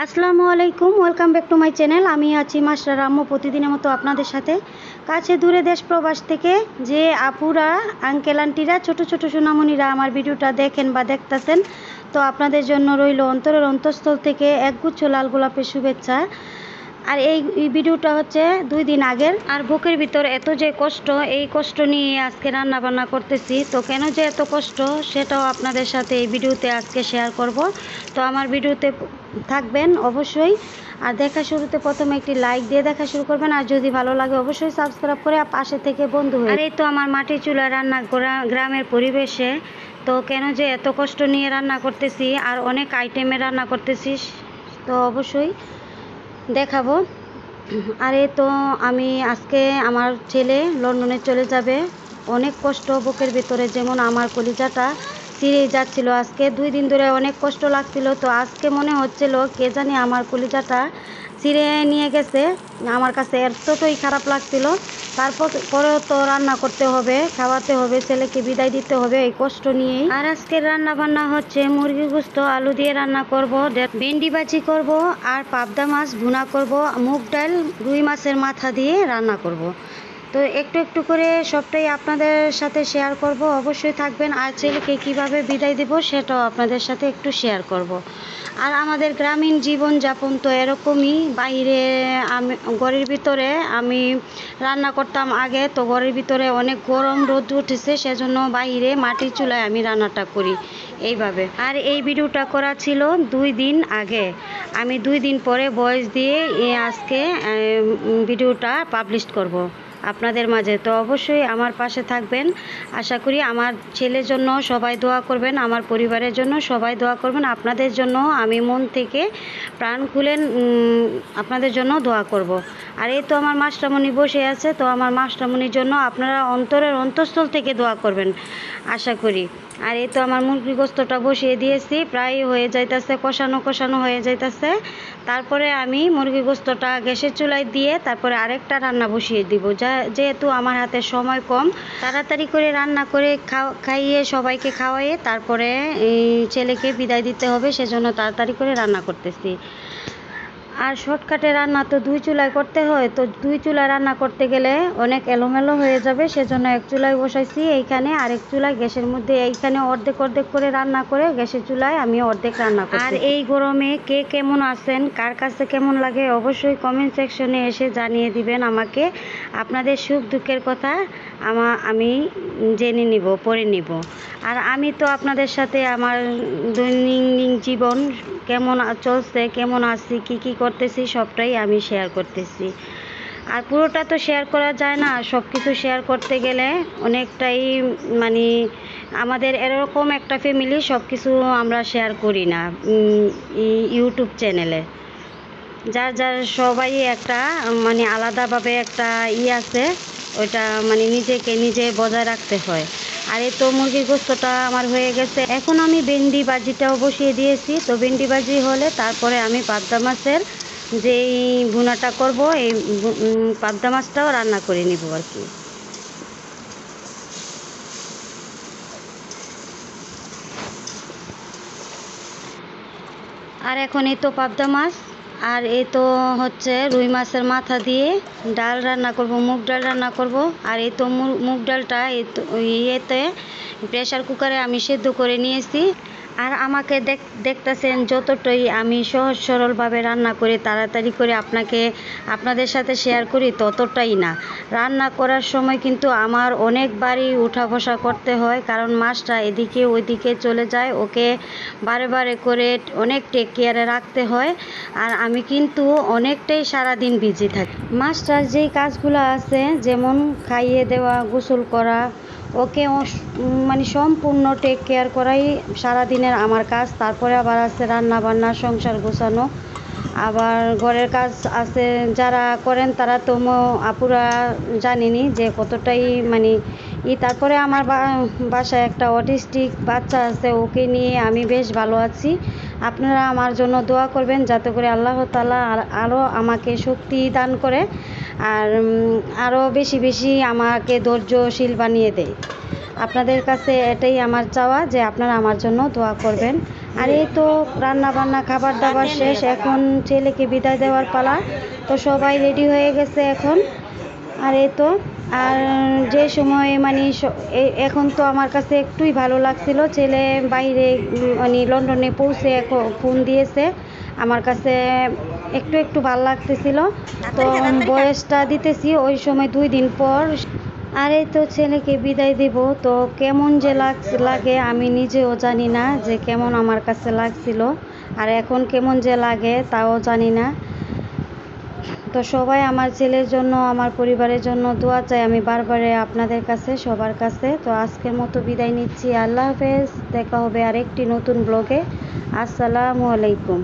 আসসালামু আলাইকুম, welcome back to my channel. আমি আছি মাস্টার রাম্মু, প্রতিদিনের মতো আপনাদের সাথে। কাছে দূরে দেশ প্রবাস থেকে যে আপুরা, আঙ্কেল আন্টিরা, ছোট ছোট সোনামণিরা আমার ভিডিওটা দেখেন বা দেখতেছেন, তো আপনাদের জন্য রইল অন্তরের অন্তঃস্থল থেকে একগুচ্ছ লাল গোলাপের শুভেচ্ছা। আর এই ভিডিওটা হচ্ছে 2 দিন আগের। আর বুকের ভিতর এত যে কষ্ট, এই কষ্ট নিয়ে আজকে রান্না বান্না করতেছি। তো কেন যে এত কষ্ট সেটাও আপনাদের সাথে এই ভিডিওতে আজকে শেয়ার করব। তো আমার ভিডিওতে থাকবেন অবশ্যই। আর দেখা শুরুতে প্রথমে একটি লাইক দিয়ে দেখা শুরু করবেন, আর যদি ভালো লাগে অবশ্যই সাবস্ক্রাইব করে পাশে থেকে বন্ধু হয়ে। আর এই তো আমার মাটির চুলায় রান্না করা গ্রামের পরিবেশে। তো কেন যে এত কষ্ট নিয়ে রান্না করতেছি আর অনেক আইটেমে রান্না করতেছি, তো অবশ্যই দেখাবো। আরে তো আমি আজকে, আমার ছেলে লন্ডনে চলে যাবে, অনেক কষ্ট বুকের ভিতরে, যেমন আমার কলিজাটা ছিঁড়ে যাচ্ছিল। আজকে 2 দিন ধরে অনেক কষ্ট লাগছিল। তো আজকে মনে হচ্ছিল কে জানি আমার কলিজাটা ছিঁড়ে নিয়ে গেছে। আমার কাছে এতটাই খারাপ লাগছিল। পরেও তো রান্না করতে হবে, খাওয়াতে হবে, ছেলেকে বিদায় দিতে হবে এই কষ্ট নিয়েই। আর আজকের রান্না বান্না হচ্ছে মুরগি গোস্ত আলু দিয়ে রান্না করব, ভেন্ডি ভাজি করব, আর পাবদা মাছ ভুনা করব, মুগ ডাল, রুই মাছের মাথা দিয়ে রান্না করব। তো একটু একটু করে সবটাই আপনাদের সাথে শেয়ার করব, অবশ্যই থাকবেন। আর ছেলেকে কিভাবে বিদায় দেব সেটাও আপনাদের সাথে একটু শেয়ার করব। আর আমাদের গ্রামীণ জীবনযাপন তো এরকমই। বাইরে আমি ঘরের ভিতরে আমি রান্না করতাম আগে, তো ঘরের ভিতরে অনেক গরম রোদ উঠেছে, সেজন্য বাইরে মাটির চুলায় আমি রান্নাটা করি এইভাবে। আর এই ভিডিওটা করা ছিল 2 দিন আগে। আমি 2 দিন পরে ভয়েস দিয়ে আজকে ভিডিওটা পাবলিশ করব আপনাদের মাঝে। তো অবশ্যই আমার পাশে থাকবেন। আশা করি আমার ছেলের জন্য সবাই দোয়া করবেন, আমার পরিবারের জন্য সবাই দোয়া করবেন। আপনাদের জন্য আমি মন থেকে প্রাণ খুলে আপনাদের জন্য দোয়া করব। আর এই তো আমার মাস্টারমণি বসে আছে, তো আমার মাস্টারমণির জন্য আপনারা অন্তরের অন্তঃস্থল থেকে দোয়া করবেন আশা করি। আর এই তো আমার মুরগি গোস্তটা বসিয়ে দিয়েছি, প্রায় হয়ে যাইতেছে, কষানো হয়ে যাইতেছে। তারপরে আমি মুরগি গোস্তটা গ্যাসের চুলায় দিয়ে তারপরে আরেকটা রান্না বসিয়ে দিব। যেহেতু আমার হাতে সময় কম, তাড়াতাড়ি করে রান্না করে খাইয়ে সবাইকে খাওয়াইয়ে তারপরে এই ছেলেকে বিদায় দিতে হবে, সেজন্য তাড়াতাড়ি করে রান্না করতেছি। আর শর্টকাটে রান্না তো 2 চুলায় করতে হয়, তো 2 চুলায় রান্না করতে গেলে অনেক এলোমেলো হয়ে যাবে, সেজন্য 1 চুলায় বসাইছি এইখানে, আরেক চুলায় গ্যাসের মধ্যে এইখানে অর্ধেক করে রান্না করে গ্যাসের চুলায় আমি অর্ধেক রান্না করি। আর এই গরমে কে কেমন আছেন, কার কাছে কেমন লাগে অবশ্যই কমেন্ট সেকশনে এসে জানিয়ে দিবেন আমাকে। আপনাদের সুখ দুঃখের কথা আমি জেনে নিব, পড়ে নিব। আর আমি তো আপনাদের সাথে আমার দৈনন্দিন জীবন কেমন চলছে, কেমন আছি, কি করতেছি সবটাই আমি শেয়ার করতেছি। আর পুরোটা তো শেয়ার করা যায় না, সব কিছু শেয়ার করতে গেলে অনেকটাই মানে আমাদের এরকম একটা ফ্যামিলি, সব কিছু আমরা শেয়ার করি না ইউটিউব চ্যানেলে। যার সবাই একটা মানে আলাদাভাবে একটা আছে, ওইটা মানে নিজেকে নিজে বজায় রাখতে হয়। আর এই তো মুরগির গোস্তটা আমার হয়ে গেছে, এখন আমি ভেন্ডি ভাজিটাও বসিয়ে দিয়েছি। তো ভেন্ডি ভাজি হলে তারপরে আমি পাবদা মাছের যেই ভুনাটা করব, এই পাবদা মাছটাও রান্না করে নিব আর কি। আর এখন এই তো পাবদা মাছ, আর এই তো হচ্ছে রুই মাছের মাথা দিয়ে ডাল রান্না করব, মুগ ডাল রান্না করব। আর এই তো মুগ ডালটা এই তো ইয়েতে প্রেশার কুকারে আমি সেদ্ধ করে নিয়েছি। আর আমাকে দেখতেছেন যতটাই আমি সহজ সরলভাবে রান্না করে তাড়াতাড়ি করে আপনাদের সাথে শেয়ার করি, ততটাই না। রান্না করার সময় কিন্তু আমার অনেকবারই উঠা বসা করতে হয়, কারণ মাছটা এদিকে ওইদিকে চলে যায়, ওকে বারে করে অনেক টেক কেয়ারে রাখতে হয়। আর আমি কিন্তু অনেকটাই সারাদিন বিজি থাকি। মাছটার যেই কাজগুলো আছে, যেমন খাইয়ে দেওয়া, গোসল করা, ওকে মানে সম্পূর্ণ টেক কেয়ার করাই সারাদিনের আমার কাজ। তারপরে আবার আছে রান্না বান্না, সংসার গোছানো, আবার ঘরের কাজ আছে। যারা করেন তারা তো আপুরা জানেনি যে কতটাই মানে তারপরে আমার বাসায় একটা অটিস্টিক বাচ্চা আছে, ওকে নিয়ে আমি বেশ ভালো আছি। আপনারা আমার জন্য দোয়া করবেন যাতে করে আল্লাহ তাআলা আরও আমাকে শক্তি দান করে, আর আরও বেশি আমাকে ধৈর্যশীল বানিয়ে দেয়। আপনাদের কাছে এটাই আমার চাওয়া যে আপনারা আমার জন্য দোয়া করবেন। আর এই তো রান্না বান্না খাবার দাবার শেষ, এখন ছেলেকে বিদায় দেওয়ার পালা। তো সবাই রেডি হয়ে গেছে এখন। আর এই তো আর যে সময় মানে এখন তো আমার কাছে একটুই ভালো লাগছিল, ছেলে বাইরে মানে লন্ডনে পৌঁছে এখন ফোন দিয়েছে, আমার কাছে একটু একটু ভালো লাগতেছিল। তো বয়সটা দিতেছি ওই সময় 2 দিন পর। আর এই তো ছেলেকে বিদায় দেব, তো কেমন যে লাগে আমি নিজেও জানি না যে কেমন আমার কাছে লাগছিল, আর এখন কেমন যে লাগে তাও জানি না। তো সবাই আমার ছেলের জন্য, আমার পরিবারের জন্য দোয়া চাই আমি বারবারে আপনাদের কাছে, সবার কাছে। তো আজকের মতো বিদায় নিচ্ছি, আল্লাহ হাফেজ, দেখা হবে আরেকটি নতুন ব্লগে। আসসালামু আলাইকুম।